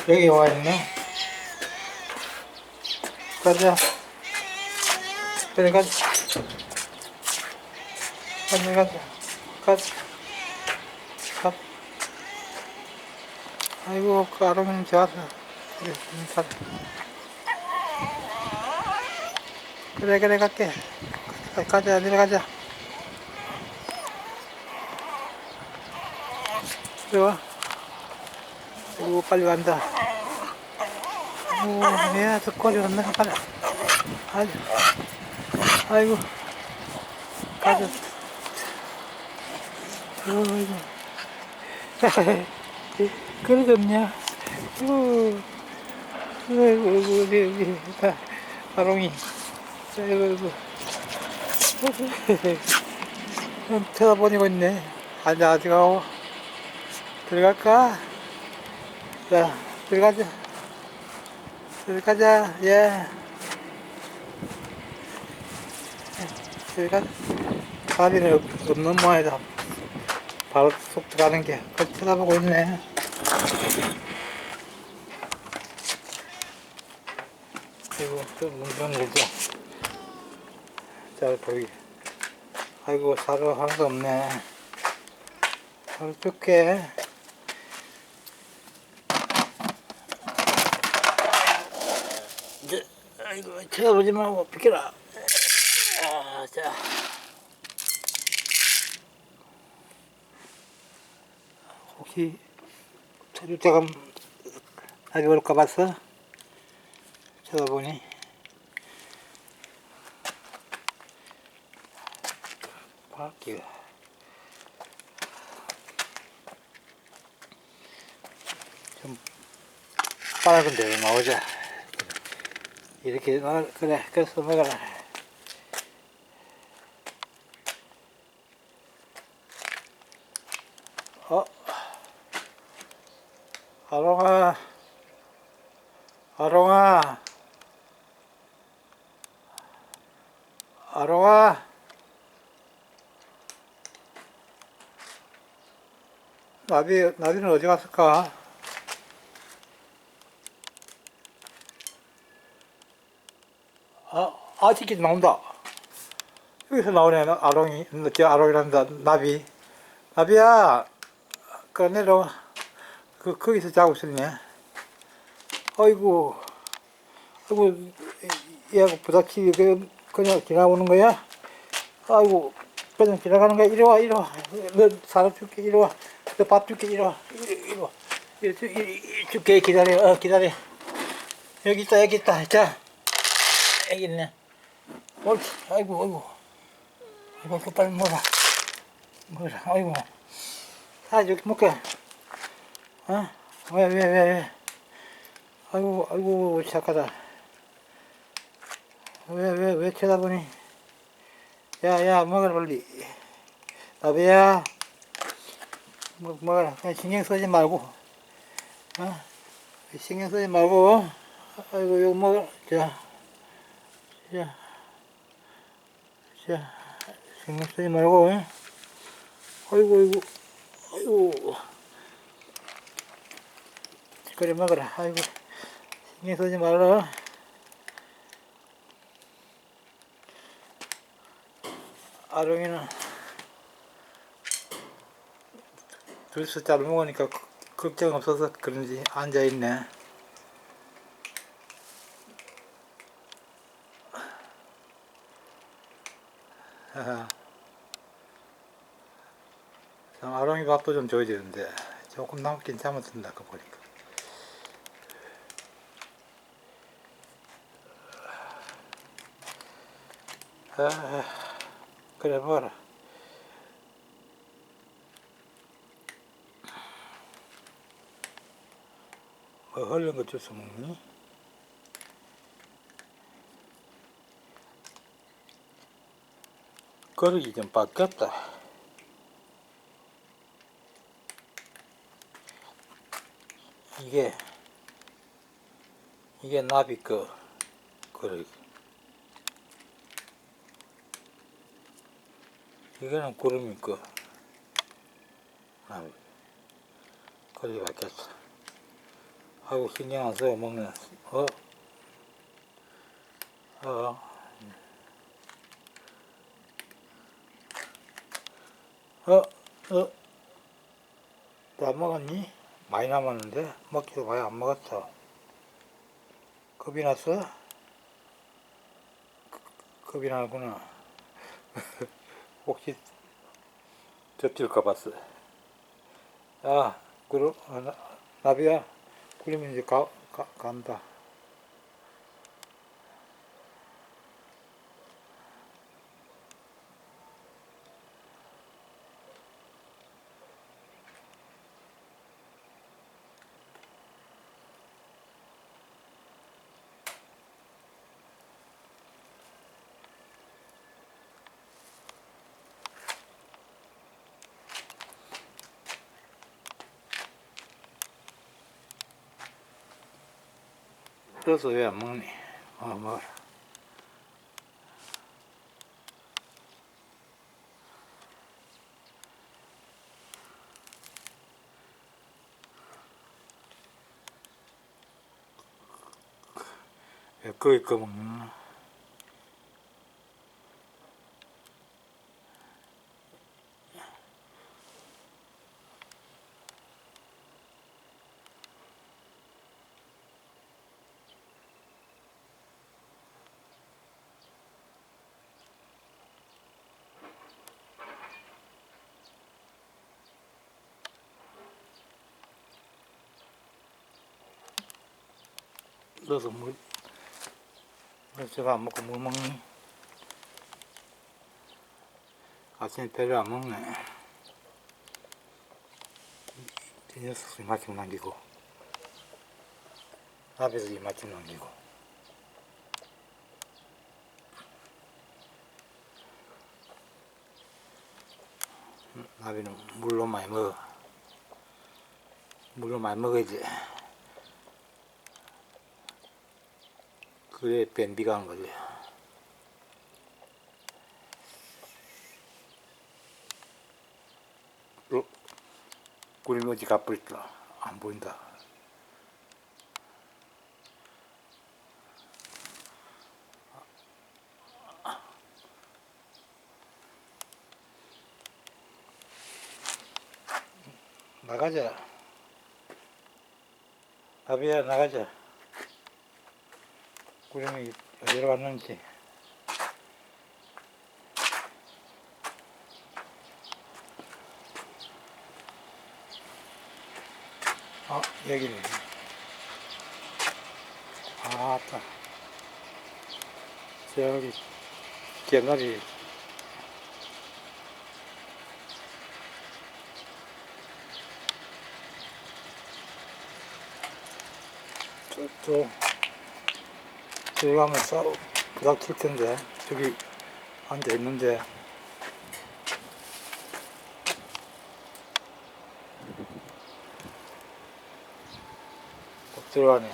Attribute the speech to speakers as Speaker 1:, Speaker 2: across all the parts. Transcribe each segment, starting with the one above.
Speaker 1: 여기 와 있네. 가자. 그래, 가자. 가자, 가자. 가자. 가. 아이고, 그 아롱이는 좋았어. 그래, 가자. 그래, 그래, 갈게. 가자, 내려가자. 그래, 와. 아이고, 빨리 간다. 아이고, 얘야, 저 꼬리 없네. 가자. 아이고, 아이고, 가자. 아이고. 그러졌냐? 아이고, 아이고, 아이고, 우리, 아롱이. 아이고, 아이고. 쳐다보고 있네. 앉아, 아직 하고. 들어갈까? 자, 들어가자. 들어가자. 예. 들어가자. 다리는 없는 모양이다. 바로 쏙 들어가는 게. 그걸 쳐다보고 있네. 그리고 또 문전 걸자. 잘 보이게. 아이고, 사료 하나도 없네. 사료 줄게. 이제, 아이고, 쳐다보지 말고 비켜라. 아, 자. 혹시 사료 조금 아직 올까 봤어? 쳐다보니. 밖에. 좀 빨아근데 나오자. 이렇게 그래, 그래서 먹어라. 어, 아롱아, 아롱아, 아롱아. 나비는 어디 갔을까? 아직이 나온다. 여기서 나오네, 아롱이. 저 아롱이란다, 나비. 나비야, 그 내려와. 거기서 자고 있었네. 아이고, 아이고, 얘하고 부닥치기, 그냥 지나오는 거야? 아이고, 그냥 지나가는 거야? 이리 와, 이리 와. 너 사람 줄게, 이리 와. 너 밥 줄게, 이리 와. 이리 와. 이리 줄게, 기다려, 기다려. 여기 있다, 여기 있다. 자, 여기 있네. 옳지. 아이고, 아이고. 이거 그 빨리 먹어라. 먹어라. 아이고. 여기 먹게. 어? 왜. 아이고, 아이고, 착하다. 왜 쳐다보니? 야, 먹어라, 빨리. 나비야, 먹어라. 그냥 신경 쓰지 말고. 어? 신경 쓰지 말고. 아이고, 이거 먹어. 자, 신경 쓰지 말고. 아이고. 그래, 먹어라. 아이고, 신경 쓰지 말라. 아롱이는 둘이서 잘 먹으니까 걱정 없어서 그런지 앉아있네. 아롱이 밥도 좀 줘야 되는데 조금 남긴 잘못된다 그 보니까. 그래 먹어라. 뭐 흘린 거 주워 먹니? 그릇이 좀 바뀌었다. 이게 나비 그릇. 이거는 구름이 나비. 그릇이 바뀌었어. 하고 신경 안 써요, 먹네. 어? 어? 어? 어? 또 안 먹었니? 많이 남았는데? 먹기도 많이 안 먹었어. 겁이 났어? 겁이 나구나. 혹시 덮칠까 봤어. 야, 나비야, 그러면 이제 간다. 떠서 왜 안 먹니? 먹어. 왜 거기 거 먹나? 너도 제가 안 먹고 물 먹니? 아침에 별로 안 먹네. 이 녀석 이마침 남기고, 나비도 이마침 남기고. 나비는 물로 많이 먹어. 물로 많이 먹어야지. 그래 변비가 안 걸려. 구름이 어디 가버렸다. 안 보인다. 나가자. 나비야, 나가자. 구름이 어디로 갔는지. 여기네. 아따. 저기 개나리. 저기 가면 부닥칠 텐데. 저기 앉아 있는데. 꼭 들어가네.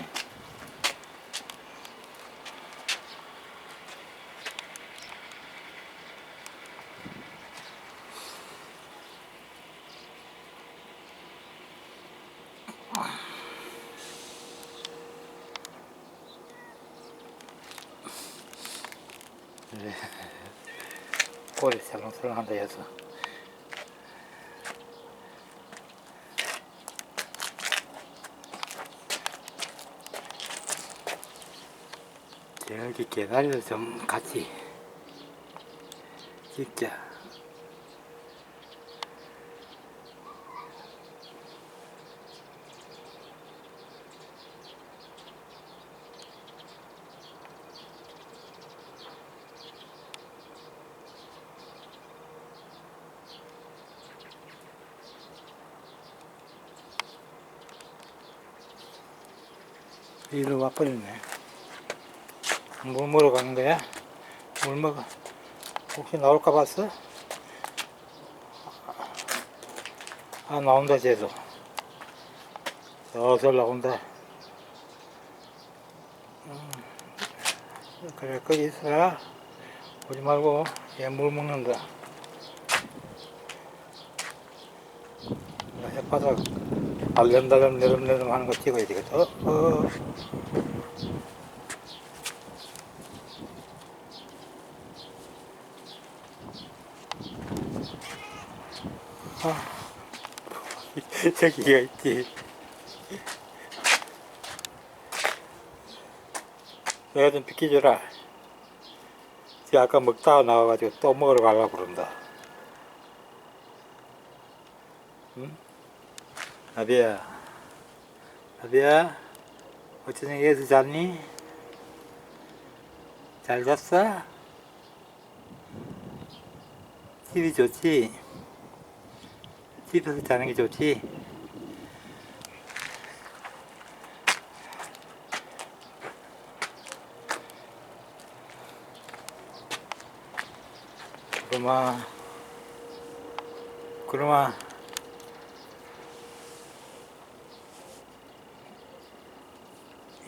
Speaker 1: 그래. 꼬리 설렁설렁한다 해서. 저기 개나리도 좀 같이 찍자. 이리로 와버렸네. 물 먹으러 가는 거야? 물 먹어. 혹시 나올까 봤어? 나온다, 쟤도. 저절 나온다. 그래, 거기 있어라. 오지 말고, 얘 물 먹는다. 혓바닥 알름달름 내름내름 하는 거 찍어야 되겠다. 저기가 있지. 내가 좀 비켜줘라. 쟤 아까 먹다가 나와가지고 또 먹으러 가려고 그런다. 응? 나비야, 나비야, 어쩌냐, 여기서 잤니? 잘 잤어? 집이 좋지? 집에서 자는 게 좋지? 그놈아,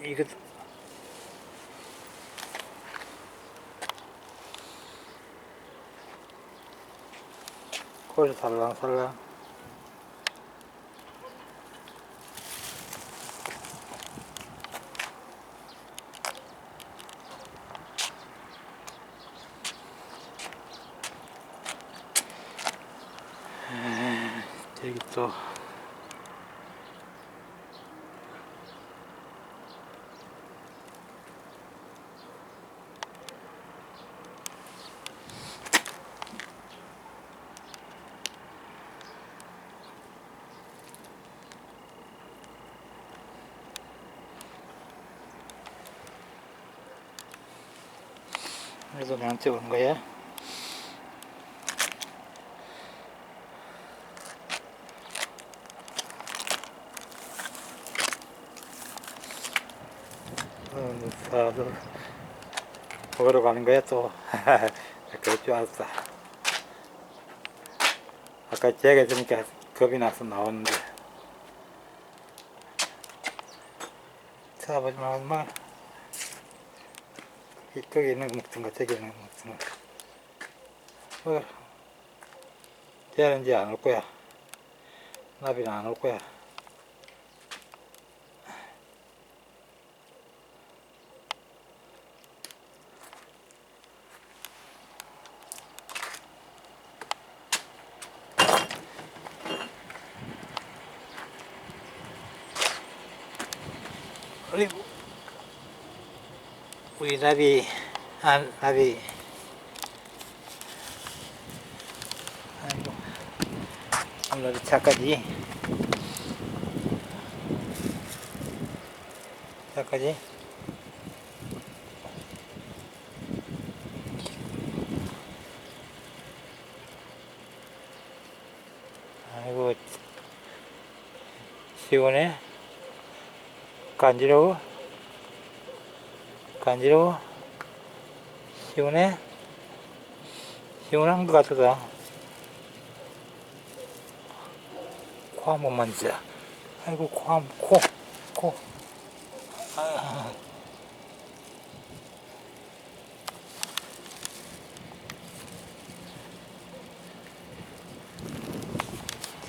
Speaker 1: 이거, 코를 살랑살랑. 여기 또 그래서 나한테 오는 거야? 사도 먹으러 가는 거야 또. 그럴 줄 알았어. 아까 쟤가 있으니까 겁이 나서 나왔는데. 쳐다보지 마. 이쪽에 있는 거 먹든가 저기 있는 거 먹든가. 쟤는 이제 안 올 거야. 나비는 안 올 거야. 우리 나비, 나비. 아이고, 오늘도 차까지. 아이고, 시원해? 간지러워? 시원해? 시원한 것 같아서 코 한 번만 만지자. 아이고, 코. 아.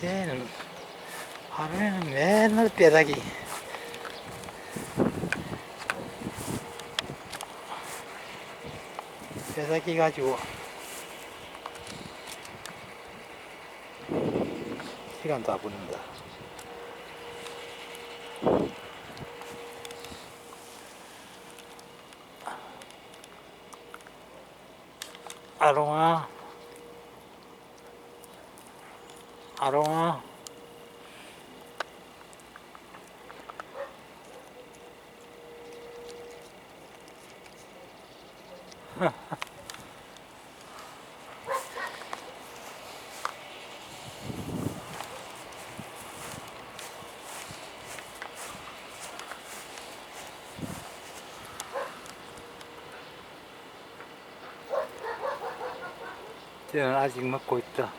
Speaker 1: 쟤는 하루에는 맨날 뼈다귀. 뼈다귀 가지고 시간 다 보낸다. 아롱아. 쟤는 아직 먹고 있다.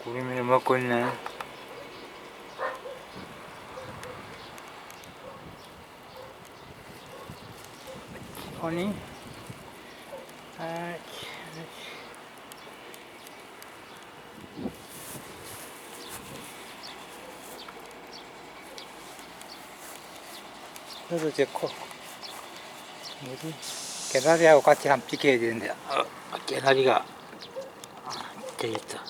Speaker 1: 구름이는 먹고 있네. 오니? 아, 그래도 좋고, 뭐지? 개나리하고 같이 한번 찍혀야 되는데, 개나리가 되겠다.